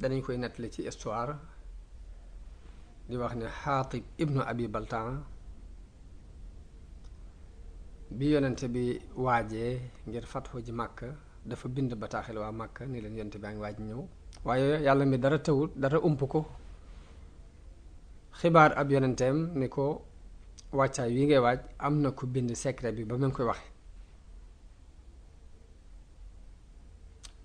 danañ koy nettali ci histoire di wax ne Xaatib ibnu Abi Baltaa bi yonente bi waajee ngir fatxu ji Màkka dafa bind bataaxel waa Màkka ni leen yonente baa ngi waaj ñëw waaye yàlla mi dara tawut dara ump ko xibaar ab yonenteem ni ko wàccaay wi ngay waaj am na ku bind secret bi ba mu ngi koy waxe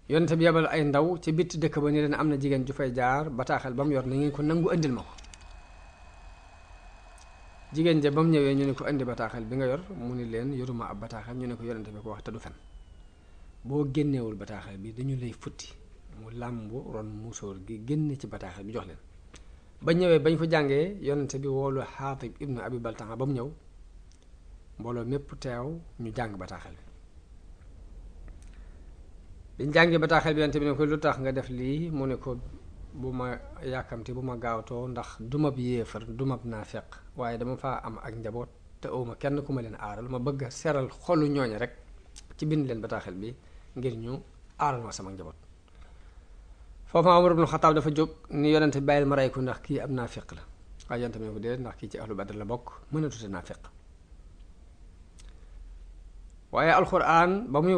yonente bi yebal ay ndaw ci bitti dëkk ba ni leen am na jigéen ju fay jaar bataaxel ba mu yor na ngeen ko nangu indil ma ko jigéen ja ba mu ñëwee ñu ne ko indi bataaxel bi nga yor mu ni leen yoruma ab bataaxel ñu ne ko yonente bi ko wax te du fen boo génneewul bataaxel bi dañu lay futti mu làmbu ron musóor gi génne ci bataaxel bi jox leen ba ñëwee bañ ko jàngee yonente bi woolu Xaatib ibnu Abi Baltaa ba mu ñëw mbooloo mépp teew ñu jàng bataaxel bi biñ jàngee bataaxel bi yonente bi ne ko lu tax nga def lii mu ne ko bu ma yàkkamti bu ma gaawtoo ndax dumab yéefar dumab naafeq waaye dama faa am ak njaboot te awma kenn ku ma leen aaral ma bëgg a seral xolu ñooña rek ci bind leen bataaxel bi ngir ñu aaral ma sama njaboot foofu Umar ibn Xattaab dafa jóg ni yonente bi bàyyil ma rey ko ndax kii ab naafeq la waaye yonente bi ne ko déedéet ndax kii ci ahlu badr la bokk mën a tute naafeq waaye alxuraan ba muy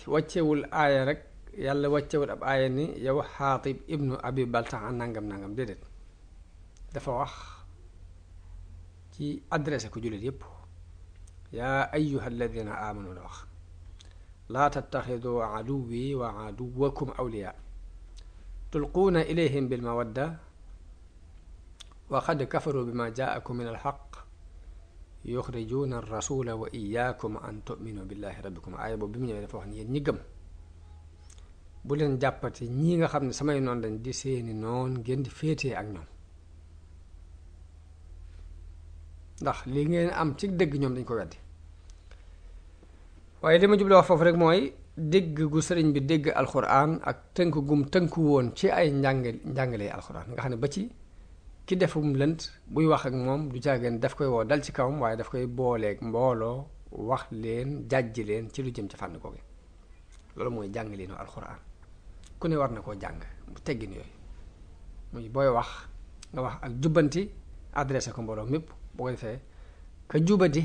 wàccewul aaya rek yàlla wàccewul ab aaya ni yow Xaatib ibnu Abi Baltaa nangam déedéet dafa wax ci adressé ko jullit yépp yaa ayyuha alladina amanu la wax laa tattaxidu aduwi wa aduwakum awliya tulquuna ilayhim bilmawadda wa qad kafaru bima jaakum min alxaq yuxrijuuna arrasula wa iyaakum an tuminu billahi rabbikum aaya boobu bi mu ñëwee dafa wax ni yéen ñi gëm bu leen jàppati ñii nga xam ne samay noon dañ di seeni noon ngeen di féetee ak ñoom ndax li ngeen am ci dëgg ñoom dañ ko weddi waaye li ma jublu wax foofu rek mooy dégg gu sëriñ bi dégg alxuraan ak tënk gum tënku woon ci ay njàngalee alxuraan nga xam ne ba ci ki defum lënt buy wax ak moom du jàggeen daf koy woo dal ci kawam waaye daf koy booleeg mbooloo wax leen jàjji leen ci lu jëm ci fànn googu loolu mooy jàngaleenu alxuraan ku ne war na koo jàng mu teggin yooyu muy booy wax nga wax ak jubbanti adressé ko mbooloo mépp boo ko defee ka jubbanti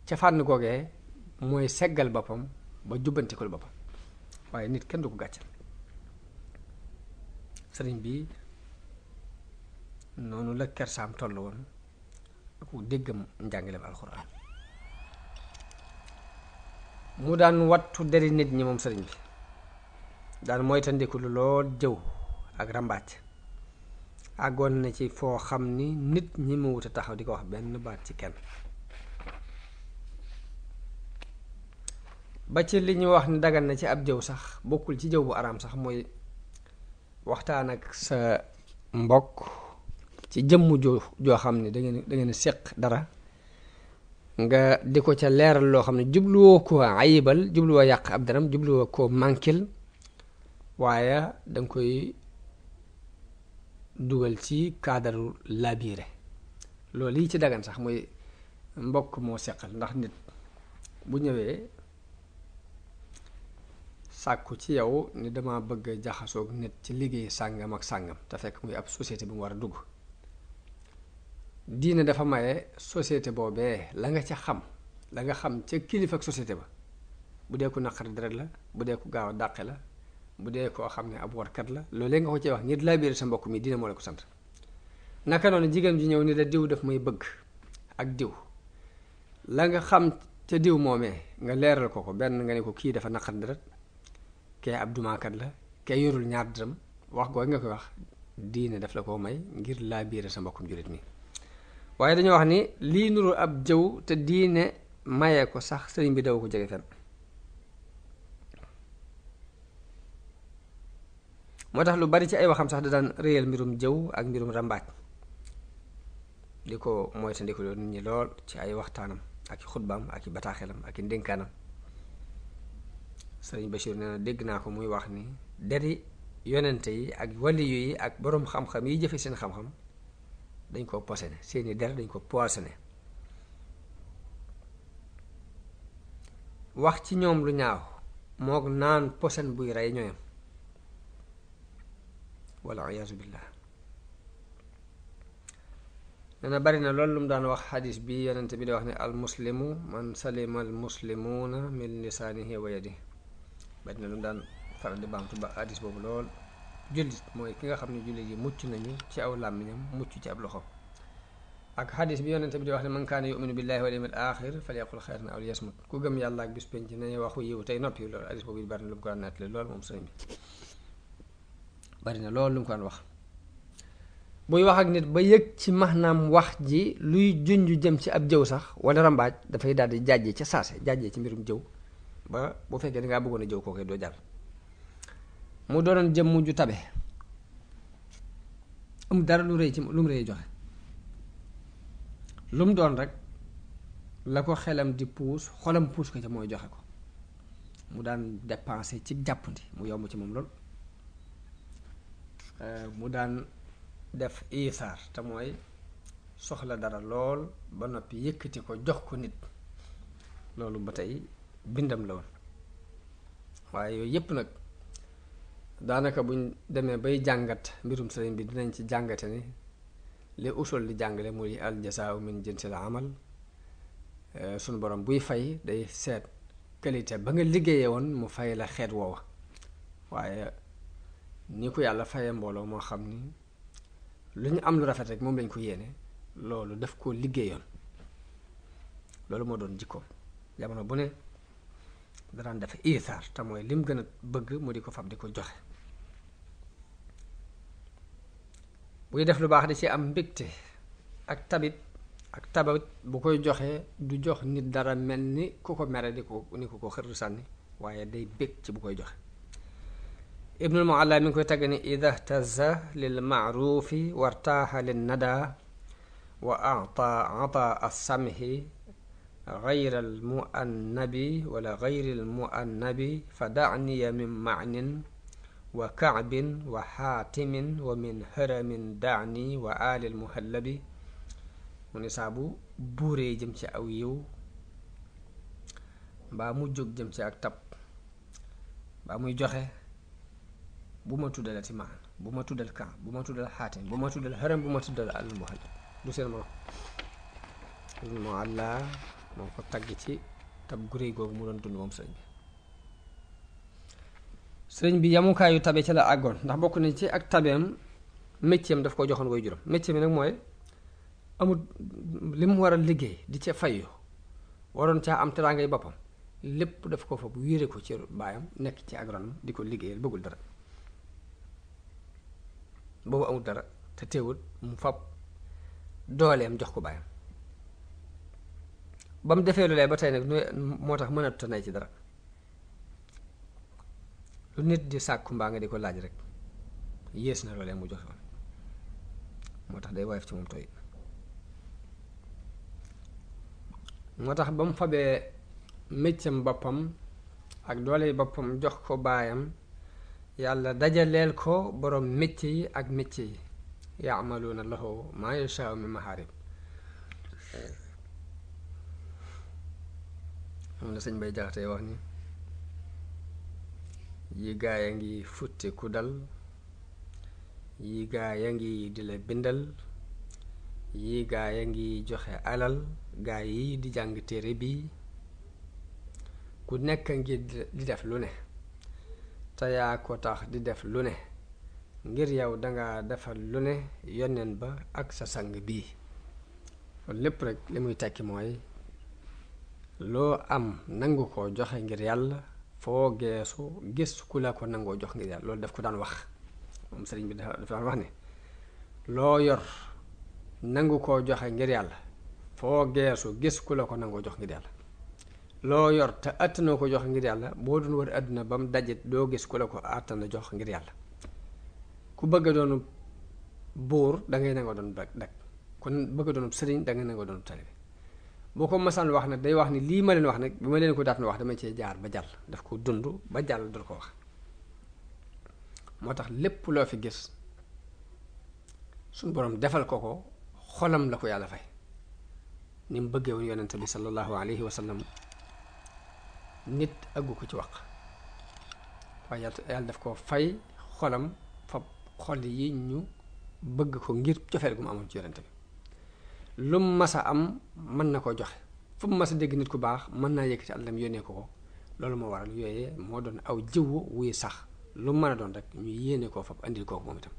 ca fànn googee mooy seggal boppam ba jubbanti ko boppam waaye nit kenn du ko gàccal sëriñ bi noonu la kersaam toll woon ak déggam njàngaleem alxuraan mu daan wattu deri nit ñi moom sëriñ bi daan moytandiku lu lool jëw ak ràmbaaj àggoon na ci foo xam ni nit ñi mu wut a taxaw di ko wax benn baat ci kenn ba ci li ñu wax ni dagan na ci ab jëw sax bokkul ci jëw bu araam sax mooy waxtaan ak sa mbokk ci jëmm joo xam ne dangeen séq dara nga di ko ca leeral loo xam ne jubluwoo ko ayibal jubluwoo yàq ab daram jubluwoo ko mànkil waaye danga koy dugal ci kaadaru laabire loolu yi ci dagan sax mooy mbokk moo seqal ndax nit bu ñëwee sàkku ci yow ni dama bëgg jaxasoog nit ci liggéey sàngam ak sàngam te fekk muy ab société bu mu war a dugg diine dafa maye société boobee la nga ca xam la nga xam ca kilifa ak société ba bu dee ko naqari deret la bu dee ko gaaw a dàqe la bu dee koo xam ne ab warkat la loolee nga ko ci wax ngir laa biir sa mbokk mi diine moo la ko sant naka noonu jigéen ji ñëw ni la diw daf may bëgg ak diw la nga xam ca diw moomee nga leeral ko ko benn nga ne ko kii dafa naqari deret kee ab dumaakat la kee yorul ñaar dërëm wax googu nga koy wax diine daf la koo may ngir laa biir sa mbokkum jullit mi waaye dañoo wax ni lii nuru ab jëw te diine maye ko sax sëriñ bi daw ko jege fenn moo tax lu bari ci ay waxam sax da daan réyal mbirum jëw ak mbirum rambaaj di ko moytandiku nit ñi lool ci ay waxtaanam ak i xutbaam ak i bataaxelam ak i ndénkaanam sëriñ Bachir nee na dégg naa ko muy wax ni deri yonente yi ak waliyu yi ak boroom xam-xam yi jëfe seen xam-xam dañ ko posene seeni der dañ ko poisonné wax ci ñoom lu ñaaw mook naan posen buy rey ñooyam wala iyaazu billah. nee na bari na loolu lu mu daan wax xadis bi yonente bi di wax ne al muslimu man salima al muslimuuna min lisaanihi wa yadihi. bari na lu mu daan faral di baamtu ba xadis boobu lool. jullit mooy ki nga xam ne jullit yi mucc nañu ci aw làmmiñam mucc ci ab loxo. ak xadis bi yonente bi di wax ne man kaana yuminu billahi wal yawmil axir falyaqul xayran aw liyasmut. ku gëm yàlla ak bis penc nañu waxu yiw tey noppi. loolu xadis boobu bari na lu mu ko daan nettali lool moom sëriñ bi bari na loolu lu mu ko daan wax. buy wax ak nit ba yëg ci maanaam wax ji luy junj jëm ci ab jëw sax wala rambaaj dafay daal di jàjjee ca saase jàjjee ci mbirum jëw ba bu fekkee dangaa bëggoon a jëw kooku doo jàll. mu doonoon jëm mujj tabe am dara lu rëy ci lu mu rëy joxe lu mu doon rek la ko xelam di puus xolam puus ko ca mooy joxe ko. mu daan dépensé ci jàppandi mu yomb ci moom lool. mu daan def isaar te mooy soxla dara lool ba noppi yëkkati ko jox ko nit. loolu ba tey bindam la woon. waaye yooyu yépp nag daanaka buñ demee bay jàngat mbirum sëriñ bi dinañ ci jàngate ni li usul di jàngale muy al jasaa'u min jinsil amal. sunu borom buy fay day seet qualité ba nga liggéeyee woon mu fay la xeet woowa. waaye ni ko yàlla fayee mbooloo moo xam ni lu ñu am lu rafet rek moom lañ ko yéene loolu daf koo liggéeyoon. loolu moo doon jikkoom jamono bu ne daraan def isaar te mooy lim gën a bëgg mu di ko fab di ko joxe. buy def lu baax di ci am mbégte ak tabit bu koy joxee du jox nit dara mel ni ku ko mere ni ko xër sànni waaye day bég ci bu koy joxe. ibnul mualla mi ngi koy tagg ni ida htaza lil maarufi wartaaxa lin nada wa ata as-samhi gayra al muannabi wala gayri al muannabi fa daniya min maanin wa kaabin wa xaatimin wa min haramin dani wa alil muhallabi. mu ne saabu buuree jëm ci aw yiw mbaa mu jóg jëm ci ak tab mbaa muy joxe bu ma tuddalati maan bu ma tuddal kan bu ma tuddal xaatim bu ma tuddal haram bu ma tuddal al muhallab du seen morom. moo àllaa moo ko tagg ci tab guréy googu mu doon dund moom sëriñ bi yamukaayu tabe ci la àggoon ndax bokk na ci ak tabeem mécceem daf ko joxoon way juróom. mécce mi nag mooy amul li mu war a liggéey di ca fayu waroon caa am teraangay boppam lépp daf ko fa bu wéere ko ci baayam nekk ci agronome di ko liggéeyal bëggul dara. boobu amul dara te teewul mu fab dooleem jox ko baayam ba mu defee loolee ba tey nag moo tax mënatu nay ci dara. lu nit di sàkku mbaa nga di ko laaj rek yées na loolee mu joxe woon moo tax day woyof ci moom tooy. moo tax ba mu fabee méccam boppam ak doole boppam jox ko baayam yàlla dajaleel ko borom mécc yi ak mécc yi yaamaluuna lahu maa yashaau min maharib. moom la sëñ Bay Jaxate wax ni yi gaaya ngi futti ku dal yi gaaya ngi di la bindal yi gaaya ngi joxe alal gaay yi di jàng téere bi ku nekk ngi di def lu ne te yaa ko tax di def lu ne ngir yow danga defal lu ne yoneen ba ak sa sang bii. kon lépp rek li muy tekki mooy loo am nangu ko joxe ngir yàlla foo geesu gis ku la ko nangoo jox ngir yàlla. loolu daf ko daan wax moom sëriñ bi dafa daan wax ne loo yor nangu koo joxe ngir yàlla foo geesu gis ku la ko nangoo jox ngir yàlla. loo yor te àttanoo ko jox ngir yàlla boo doon wër àdduna ba mu dajit doo gis ku la ko àttana jox ngir yàlla. ku bëgg a doonu buur dangay nangoo doon dag kon bëgg a doonu sëriñ dangay nangoo doonu taalibe. boo ko masaan wax nag day wax ni lii ma leen wax nag bi ma leen ko daat na wax dama cee jaar ba jàll daf ko dund ba jàll dul ko wax. moo tax lépp loo fi gis suñu borom defal ko ko xolam la ko yàlla fay ni mu bëggee woon yonente bi sallallahu alayhi wa sallam nit aggu ko ci wax waaye yàlla daf ko fay xolam fab xol yi ñu bëgg ko ngir cofeel gu mu amoon ci yonente bi lu mu mas a am mën na ko joxe fu mu mas a dégg nit ku baax mën naa yëkkati àllam yónnee ko loolu moo waral yooyee moo doon aw jiwu wuy sax lu mën a doon rek ñu yéene koo fab andil kooku moom itam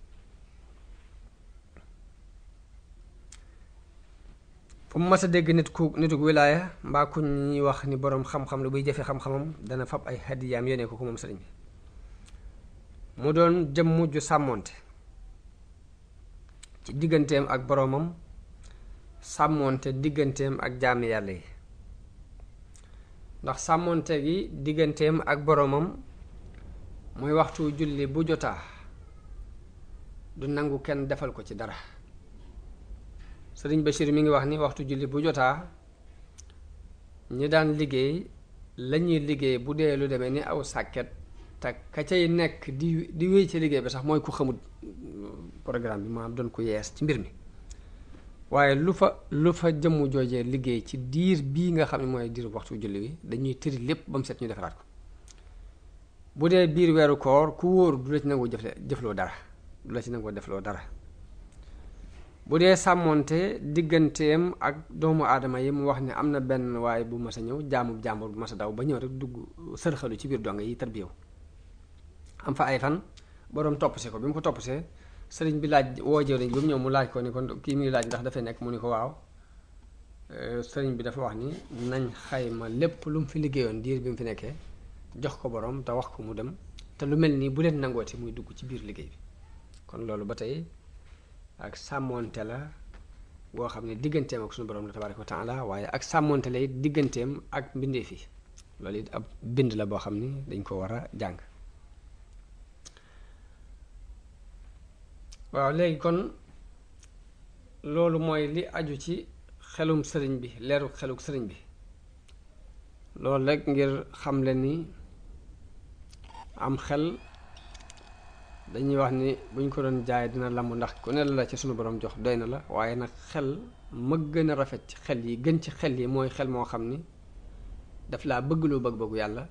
fu mu mas a dégg nitu wilaaya mbaa ku ñuy wax ni boroom xam-xam la buy jëfe xam-xamam dana fab ay hadiyaam yónnee ko moom sëriñ bi mu doon jëmm ju sàmmoonte ci digganteem ak boroomam sàmmoonte digganteem ak jaami yàlla yi ndax sàmmoonte gi digganteem ak boroomam mooy waxtu julli bu jotaa du nangu kenn defal ko ci dara sëriñ Bachir mi ngi wax ni waxtu julli bu jotaa ñi daan liggéey lañuy liggéey bu dee lu demee ni aw sàkket te ka cay nekk di wéy ci liggéey bi sax mooy ku xamul programme bi maanaam doon ko yees ci mbir mi waaye lu fa jëmm joojee liggéey ci diir bii nga xam ne mooy diir waxtu julli wi dañuy tëri lépp ba mu set ñu defaraat ko bu dee biir weeru koor ku wóor du la ci nangoo jëfloo dara du la ci nangoo defloo dara bu dee sàmmoonte digganteem ak doomu aadama yi mu wax ne am na benn waaye bu mas a ñëw jàmbur bu mas a daw ba ñëw rek dugg sërxalu ci biir donga yi tarbiyew am fa ay fan boroom toppse ko bi mu ko toppsee sëriñ bi laaj woo jëw nañ ba mu ñëw mu laaj ko ni kon kii muy laaj ndax dafay nekk mu ni ko waaw sëriñ bi dafa wax ni nañ xayma lépp lu mu fi liggéeyoon diir bi mu fi nekkee jox ko boroom te wax ko mu dem te lu mel nii bu leen nangooti muy dugg ci biir liggéey bi kon loolu ba tey ak sàmmoonte la boo xam ne digganteem ak suñu boroom la tabaaraka wa taala waaye ak sàmmoonte la it digganteem ak mbindeef yi loolu it ab bind la boo xam ni dañ ko war a jàng waaw léegi kon loolu mooy li aju ci xelum sëriñ bi leeru xeluk sëriñ bi loolu rek ngir xamle ni am xel dañuy wax ni buñ ko doon jaay dina lamb ndax ku ne la ci sunu borom jox doy na la waaye nag xel ma gën a rafet ci xel yi gën ci xel yi mooy xel moo xam ni daf laa bëgg loo bëgg-bëggu yàlla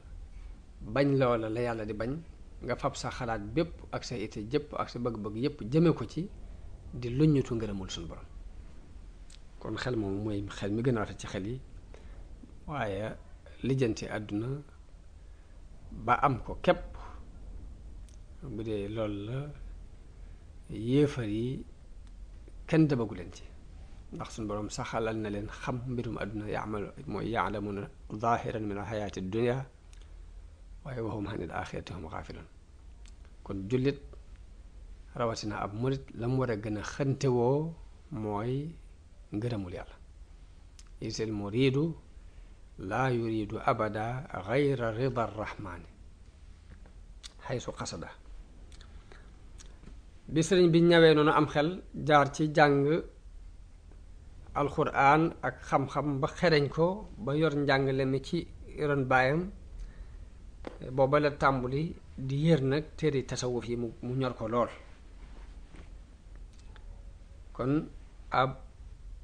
bañ loola la yàlla di bañ nga fab sa xalaat bépp ak sa ité jëpp ak sa bëgg-bëgg yépp jëme ko ci di luññutu ngërëmul suñu borom kon xel moom mooy xel mi gën a rafet ci xel yi waaye lijjanti àdduna ba am ko képp bu dee loolu la yéefar yi kenn dabagu leen ci ndax suñu borom saxalal na leen xam mbirum àdduna mooy ya'lamuna zahiran min alxayaati dunya waaye wa hum anil axirati hum xaafiloon kon jullit rawatina ab murit la mu war a gën a xëntewoo mooy ngërëmul yàlla isil muridu laa yuridu abada gayra rida arrahmani xaysu xasada bi sëriñ bi ñawee noonu am xel jaar ci jàng alxuraan ak xam-xam ba xereñ ko ba yor njàngale mi ci ron baayam booba la tàmbuli di yër nag téere tasawuf yi mu ñor ko lool kon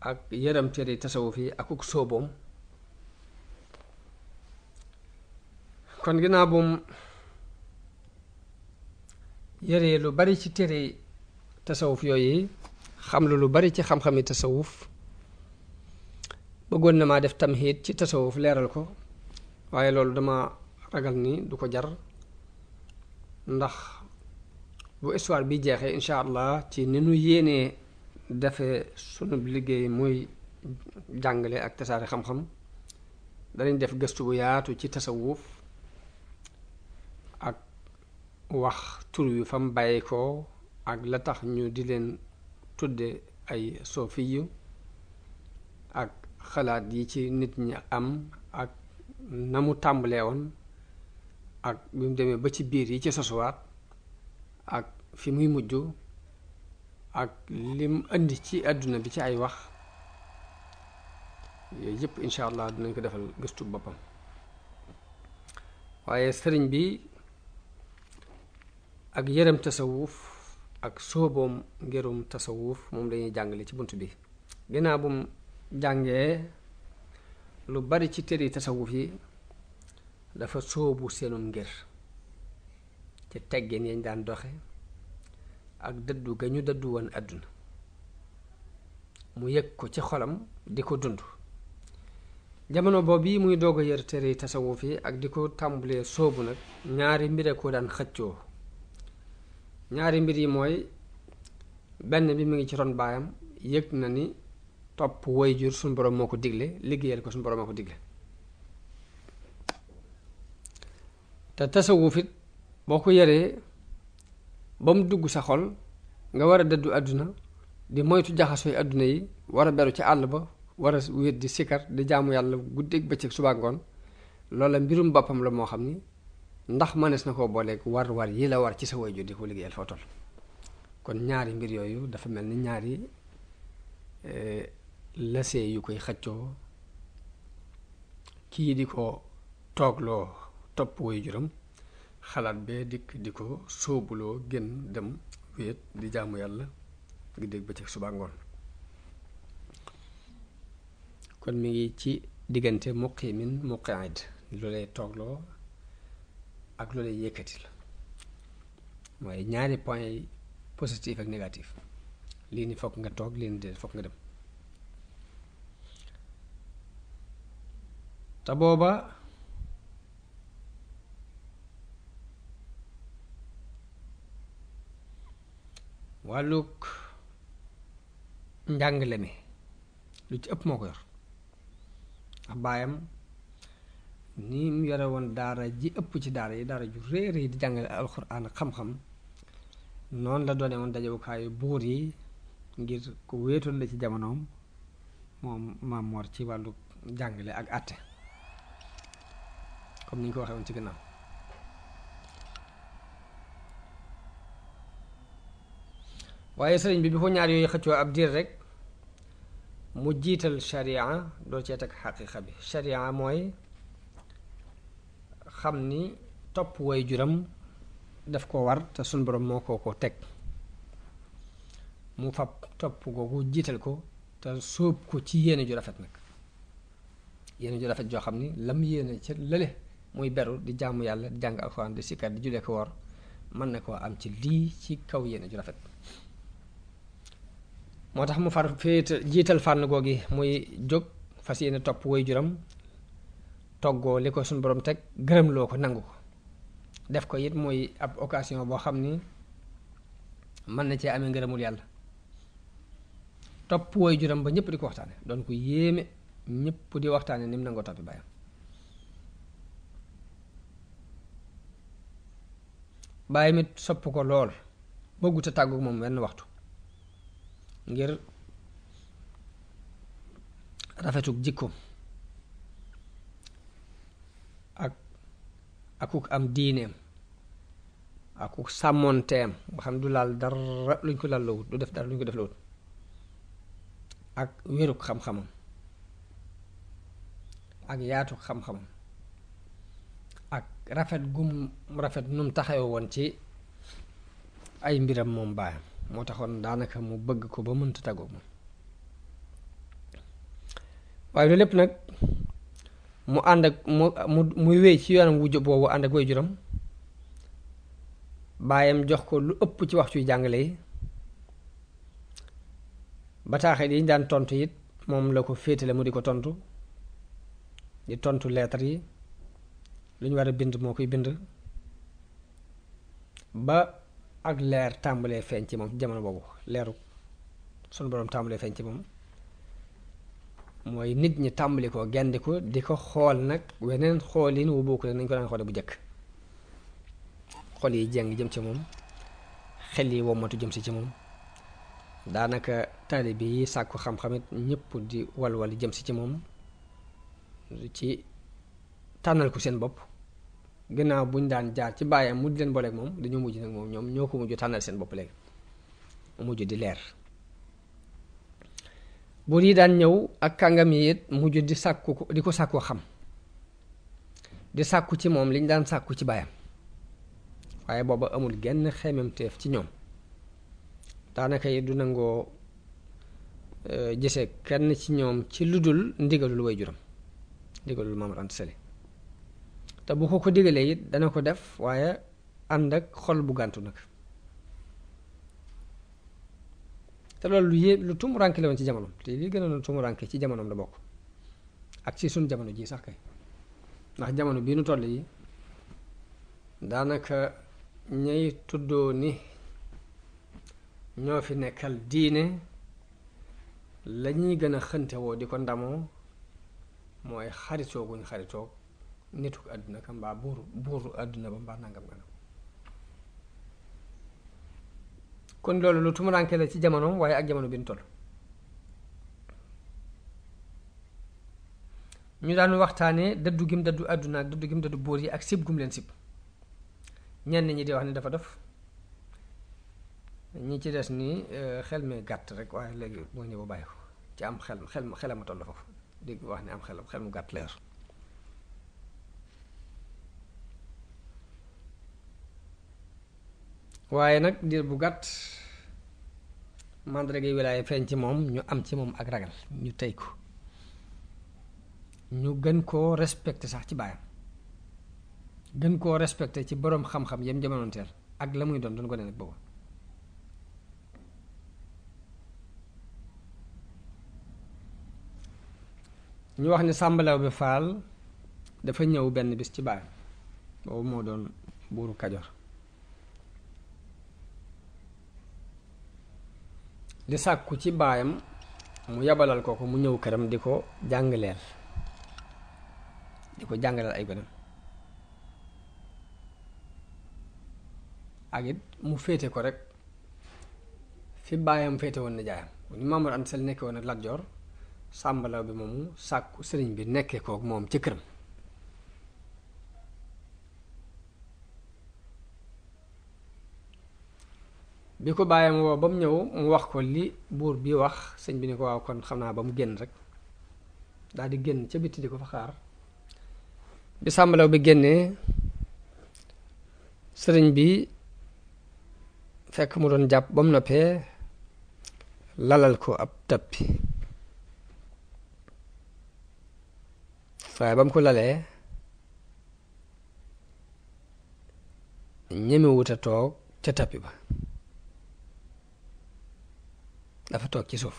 ak yëram téere tasawuf yi akuk sóoboom kon ginnaaw bum yëree lu bari ci téere tasawuf yooyu xam lu bari ci xam-xami tasawuf bëggoon na maa def tamhid ci tasawuf leeral ko waaye loolu dama ragal ni du ko jar ndax bu histoire bi jeexee incha allah ci ni nu yéenee defe sunu liggéey muy jàngale ak tasaare xam-xam danañ def gëstu bu yaatu ci tasawuf ak wax tur wi fa mu bàyyi ko ak la tax ñu di leen tudde ay sofiyu ak xalaat yi ci nit ñi am ak na mu tàmbalee woon ak bi mu demee ba ci biir yi ci sosuwaat ak fi muy mujj ak lim indi ci àdduna bi ci ay wax yooyu yëpp incha allah dinañ ko defal gëstu boppam waaye sëriñ bi ak yërëm tasawuf ak sóoboom ngerum tasawuf moom dañuy jàngale ci bunt bi ginnaaw bu mu jàngee lu bari ci téere tasawuf yi dafa sóobu seenum ngir ci teggin yañ daan doxe ak dëddu ga ñu dëddu woon àdduna mu yëg ko ci xolam di ko dund jamono boobu yi muy doog a yër tere tasawuf yi ak di ko tàmbulee soobu nag ñaari mbir ko daan xëccoo ñaari mbir yi mooy benn bi mu ngi ci ron baayam yëg na ni topp waajur suñu borom moo ko digle liggéeyal ko suñu borom moo ko digle te tasawuf it boo ko yaree ba mu dugg sa xol nga war a dëddu àdduna di moytu jaxasooy àdduna yi war a beru ci àll ba war a wéet di sikar di jaamu yàlla guddeeg bëccëg suba ngoon loola mbirum boppam la moo xam ni ndax mënees na koo booleeg war yi la war ci sa waajur di ko liggéeyal foo toll kon ñaari mbir yooyu dafa mel ni ñaari lasee yu koy xëccoo kii di ko toogloo topp waajuram xalaat bee dikk di ko sóobuloo gën dem wéet di jaamu yàlla guddeeg bëccëg suba ngoon kon mi ngi ci diggante muqimin muqaid lu lay toogloo ak lu lay yëkkati la mooy ñaari point yi positif ak négatif lii ni fokk nga toog lii ni de fokk nga dem te booba wàllug njàngale mi lu ci ëpp moo ko yor ndax baayam ni mu yore woon daara ji ëpp ci daara yi daara ju réer yi di jàngale alxuraan ak xam-xam noonu la doone woon dajewukaayu buur yi ngir ku wéetoon la ci jamonoom moom Maam Mor ci wàllu jàngale ak àtte comme ni ñu ko waxee woon ci gannaaw waaye sëriñ bi ko ñaar yooyu xëccoo ab diir rek mu jiital sharia doo cee teg xaqiiqa bi sharia mooy xam ni topp waajuram daf ko war te suñ borom moo ko teg mu fab topp googu jiital ko te sóob ko ci yéene ju rafet nag yéene ju rafet joo xam ni lam yéene ca lële muy beru di jaamu yàlla di jàng alxuraan di sikkar di julee ko woor mën na koo am ci lii ci kaw yéene ju rafet moo tax mu far féete jiital fànn googi muy jóg fas yéene topp waajuram toggoo li ko suñu borom teg gërëm loo ko nangu ko def ko it mooy ab occasion boo xam ni mën na cee amee ngërëmul yàlla topp waajuram ba ñëpp di ko waxtaane doon ko yéeme ñëpp di waxtaane ni mu nangoo toppi baayam bàyyi mit sopp ko lool bëggut a tàggu moom wenn waxtu ngir rafetuk jikko akuk am diineem akuk sàmmoonteem nga xam du laal dara luñ ko lallawut du def dara luñ ko def lawut ak wéruk xam-xamam ak yaatuk xam-xamam ak rafet gum rafet num taxaw woon ci ay mbiram moom baayam moo taxoon daanaka mu bëgg ko ba mënta tàggoog moom waaye loolu lépp nag mu ànd ak muy wéy ci yoonam wujj boobu ànd ak waajuram baayam jox ko lu ëpp ci waxtu yu jàngale yi bataaxel yi ñu daan tontu it moom la ko féetale mu di ko tontu di tontu lettre yi lu ñu war a bind moo koy bind ba ak leer tàmbalee feeñ ci moom jamono boobu leeru sunu boroom tàmbalee feeñ ci moom mooy nit ñi tàmbali ko gendi ko di ko xool nag weneen xoolin wu bokk nañ ko daan xoole bu njëkk xol yi jeng jëm ci moom xel yi wommatu jëm si ci moom daanaka taalibe yi sàkku xam-xamit ñëpp di walwal jëm si ci moom ci tànnal ko seen bopp gannaaw buñ daan jaar ci baayam mu di leen booleeg moom dañoo mujj nag moom ñoom ñoo ko mujj tànnal seen bopp léegi mu mujj di leer buur yi daan ñëw ak kàngam yi it mujj di sàkku ko di ko sàkkoo xam di sàkku ci moom liñ daan sàkku ci baayam waaye booba amul genn xememteef ci ñoom daanaka yi du nangoo gise kenn ci ñoom ci lu dul ndigalul waajuram ndigalul Maam Mor Anta Sali te bu ko digalee it dana ko def waaye ànd ak xol bu gàntu nag te loolu lu tumuranke la woon ci jamonoom te li gën a tumuranke ci jamonoom la bokk ak ci suñ jamono ji sax kay ndax jamono bii nu toll yi daanaka ñay tuddoo ni ñoo fi nekkal diine lañuy gën a xëntewoo di ko ndamoo mooy xaritoo guñ xaritoo nitu àdduna ka mbaa buuru àdduna ba mbaa nangam ganam kon loolu lu tumuranke la ci jamono waaye ak jamono bi nu toll ñu daan waxtaanee dëddu gim dëddu àdduna ak dëddu gim dëddu buur yi ak sib gum leen sib ñenn ñi di wax ni dafa def ñi ci des ni xel mi gàtt rek waaye léegi moo ñëw ba bàyyi ko ci am xelama toll foofu dégg wax ni am xel mu gàtt leer waaye nag diir bu gàtt màndarga wilaaya feeñ ci moom ñu am ci moom ak ragal ñu tey ko ñu gën koo respecté sax ci baayam gën koo respecté ci boroom xam-xam yam jamonoonteel ak la muy doon ko ne nag boobu ñu wax ni sàmbalaw bi faal dafa ñëw benn bis ci baayam boobu moo doon buuru Kajoor di sàkku ci baayam mu yabalal ko mu ñëw këram di ko jàngaleel ay gonam ak it mu féete ko rek fi baayam féete woon na jaayam ni Maamor Anta Sali nekkee woon ak Lat Joor sàmbalaw bi moomu sàkku sëriñ bi nekkee kook moom ci këram bi ko bàyyam woo ba mu ñëw mu wax ko li buur bi wax sëñ bi ni ko waaw kon xam naa ba mu génn rek daal di génn ca bitti di ko fa xaar bi sàmbalaw bi génnee sëriñ bi fekk mu doon jàpp ba mu noppee lalal ko ab tappi waaye ba mu ko lalee ñemewut a toog ca tappi ba dafa toog ci suuf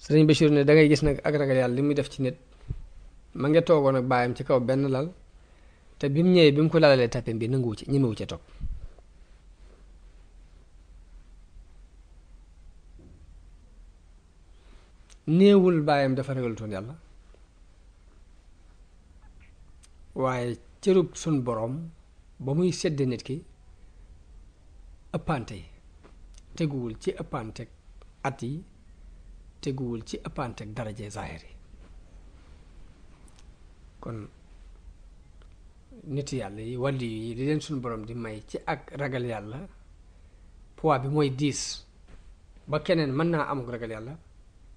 sëriñ Bachir ne dangay gis nag ak ragal yàlla li muy def ci nit ma nga toogoon ak baayam ci kaw benn lal te bi mu ñëwee bi mu ko lalalee tappem bi nanguwu ci ñemewu ca toog néewul baayam dafa ragalutoon yàlla waaye cërub sun boroom ba muy sedd nit ki ëppante yi teguwul ci ëppanteeg at yi teguwul ci ëppanteeg daraje zaahir yi kon nit yàlla yi wàlli yi li leen suñu borom di may ci ak ragal yàlla poids bi mooy diis ba keneen mën naa amuk ragal yàlla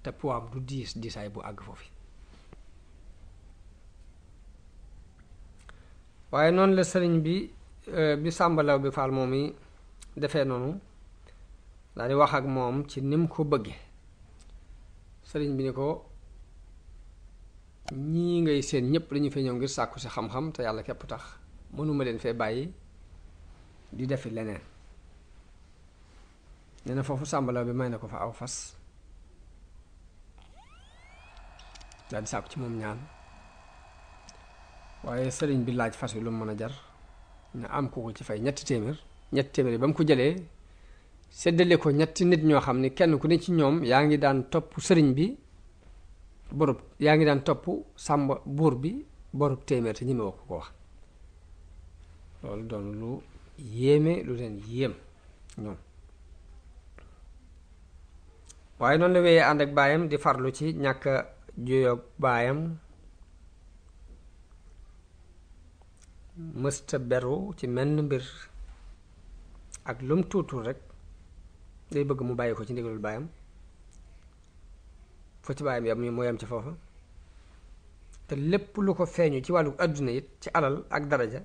te poids du diisaay bu àgg foofu waaye noonu la sëriñ bi sàmbalaw bi faal moom yi defee noonu daal di wax ak moom ci nim ko bëgge sëriñ bi ni ko ñii ngay seen ñépp dañu fee ñëw ngir sàkku si xam-xam te yàlla képp tax mënuma leen fee bàyyi di defi leneen nee na foofu sàmbalaw bi may na ko fa aw fas daal di sàkku ci moom ñaan waaye sëriñ bi laaj fas wi lu mu mën a jar na am ko ci fay ñetti téeméer yi ba mu ko jëlee séddale ko ñetti nit ñoo xam ne kenn ku ne ci ñoom yaa ngi daan topp sëriñ bi borub yaa ngi daan topp sàmba buur bi borub téeméer te ñi ma ko wax loolu doon lu yéeme lu leen yéem ñoom waaye noonu la wéyee ànd ak baayam di farlu ci ñàkk juyoog baayam mësta beru ci menn mbir ak lum tuutul rek day bëgg mu bàyyi ko ci ndigalul baayam foo ci baayam yam moo yam ci foofa te lépp lu ko feeñu ci wàllu àdduna it ci alal ak daraja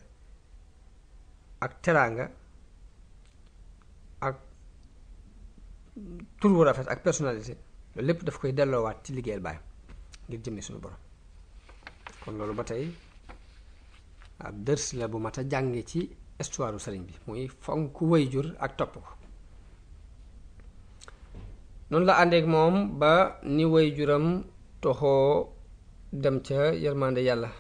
ak teraanga ak tur wu rafet ak personnalité loolu lépp daf koy delloowaat ci liggéeyal baayam ngir jëmmi suñu borom kon loolu ba tey ab dërs la bu mat a jànge ci histoire sëriñ bi muy fonk wayjur ak topp ko noonu la àndeek moom ba ni wayjuram toxoo dem ca yërmande yàlla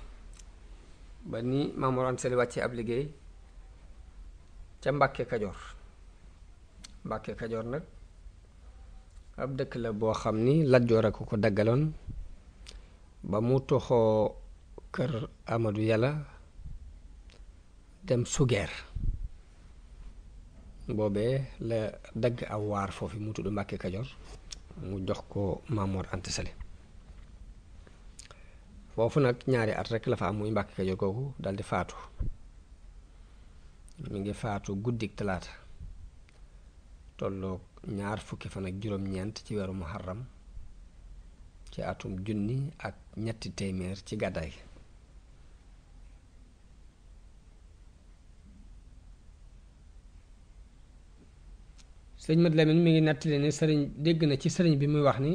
ba ni Maam Mor Anta Sali wàcce ab liggéey ca Mbàkke Kajoor. Mbàkke Kajoor nag ab dëkk la boo xam ni Lat Joor a ko daggaloon ba mu toxoo kër Amadu Yàlla dem Sugeer boobee la dagg aw waar foofu mu tudd Mbàkke Kajoor mu jox ko Maam Mor Anta Sali foofu nag ñaari at rekk la fa am muy Mbàkke Kajoor kooku daldi faatu mi ngi faatu guddik talaata tolloog 20 ci weeru muharram ci atum 1300 ci gàddaay gi sëriñ Mat Lamin mi ngi nettali ni sëriñ dégg na ci sëriñ bi muy wax ni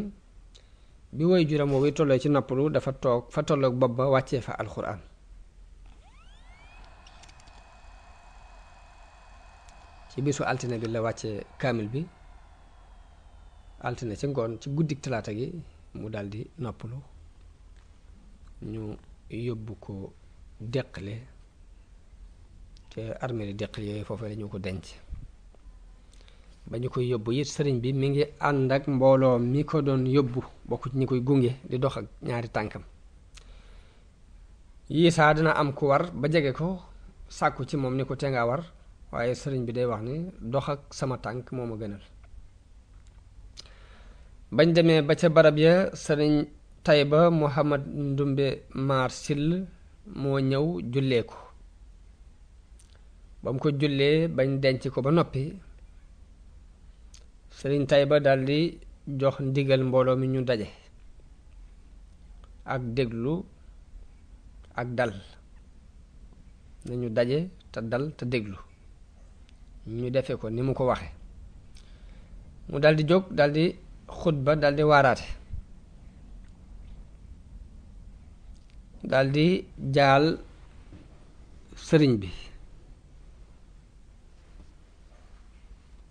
bi woy juram woowu tollee ci noppalu dafa toog fa tolloog bopp ba wàccee fa alxuraan ci bisu altine bi la wàccee kaamil bi altine ci ngoon ci guddik talaata gi mu daldi noppalu ñu yóbbu ko Deqale te armée li Deqale yooyu foofee la ñu ko denc ba ñu koy yóbbu it sëriñ bi mi ngi ànd ak mbooloo mi ko doon yóbbu bokk ci ñi koy gunge di dox ak ñaari tànkam yii saa dina am ku war ba jege ko sàkku ci moom ni ko tee ngaa war waaye sëriñ bi day wax ni dox ak sama tànk moo ma gënal bañ demee ba ca barab ya sëriñ Tayba Muhammad Ndumbe Maar Sill moo ñëw jullee ko ba mu ko jullee bañ denc ko ba noppi sëriñ Tayba daldi jox ndigal mbooloo mi ñu daje ak déglu ak dal nañu daje te dal te déglu ñu defe ko ni mu ko waxe mu daldi jóg daldi xutba daldi waaraate daldi jaal sëriñ bi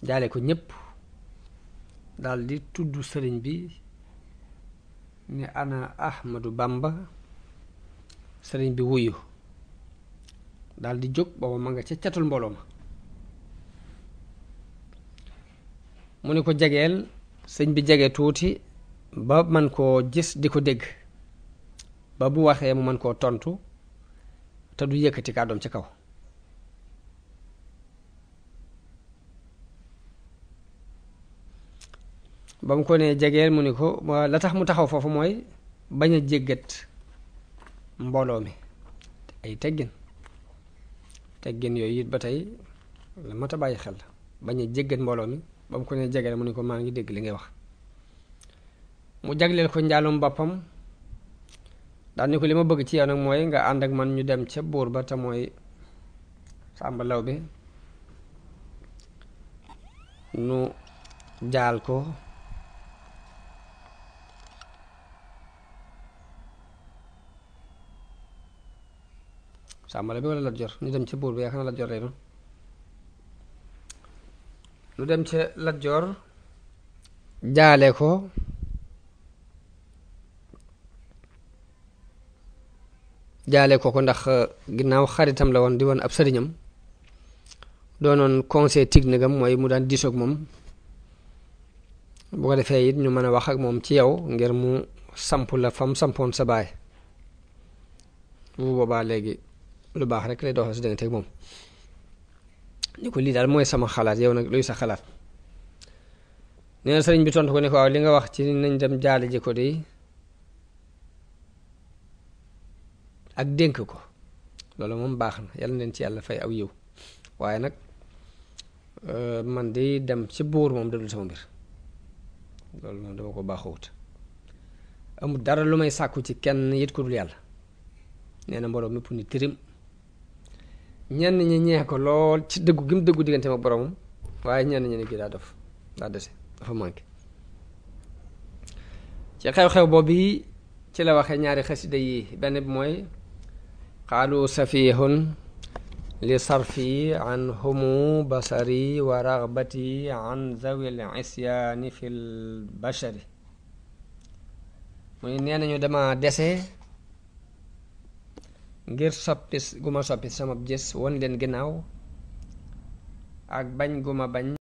jaale ko ñépp daldi tudd sëriñ bi ni ana Ahmadu Bamba sëriñ bi wuyu daldi jóg booba ma nga ca catul mbooloo ma mu ni ko jegeel sëñ bi jege tuuti ba man koo gis di ko dégg ba bu waxee mu man koo tontu te du yëkkati kàddoom ci kaw ba mu ko nee jegeel mu ni ko la tax mu taxaw foofu mooy bañ a jéggat mbooloo mi ay teggin yooyu it ba tey la mat a bàyyi xel bañ a jéggat mbooloo mi ba mu ko nee jegeel mu ni ko maa ngi dégg li ngay wax mu jagleel ko njaalum boppam daal ni ko li ma bëgg ci yow nag mooy nga ànd ak man ñu dem ca buur ba te mooy Sàmba Lawbe nu jaal ko Sàmba Lawbe walla Lat Joor ñu dem ca buur ba yaakaar na Lat Joor lay doon nu dem ca Lat Joor jaale ko ndax ginnaaw xaritam la woon di woon ab sëriñam doonoon conseil technique am mooy mu daan diisoog moom bu ko defee it ñu mën a wax ak moom ci yow ngir mu samp la fam sampoon sa baay bu boobaa léegi lu baax rek lay doxal si diggante ak moom ni ko lii daal mooy sama xalaat yow nag luy sa xalaat nee na sëriñ bi tontu ko ne ko waaw li nga wax ci nañ dem jaale ji ko de ak dénk ko loolu moom baax na yàlla leen ci yàlla fay aw yiw waaye nag man di dem ci buur moom dadul sama mbir loolu moom dama ko baaxawut amul dara lu may sàkku ci kenn yit ku dul yàlla nee na mbooloo mépp ni tirim ñenn ñi ñee ko lool ci dëggu gi mu dëggu diggante ak boromam waaye ñenn ñi ne kii daa dese dafa manqué ci xew-xew boobu ci la waxee ñaari xasida yi benn bi mooy qaalu safihun li sarfi an humu basari wa ragbati an zawil isyaani fil bashari muy nee nañu dama dese ngir soppi gu ma soppi sama gis won leen ginnaaw ak bañ gu ma bañ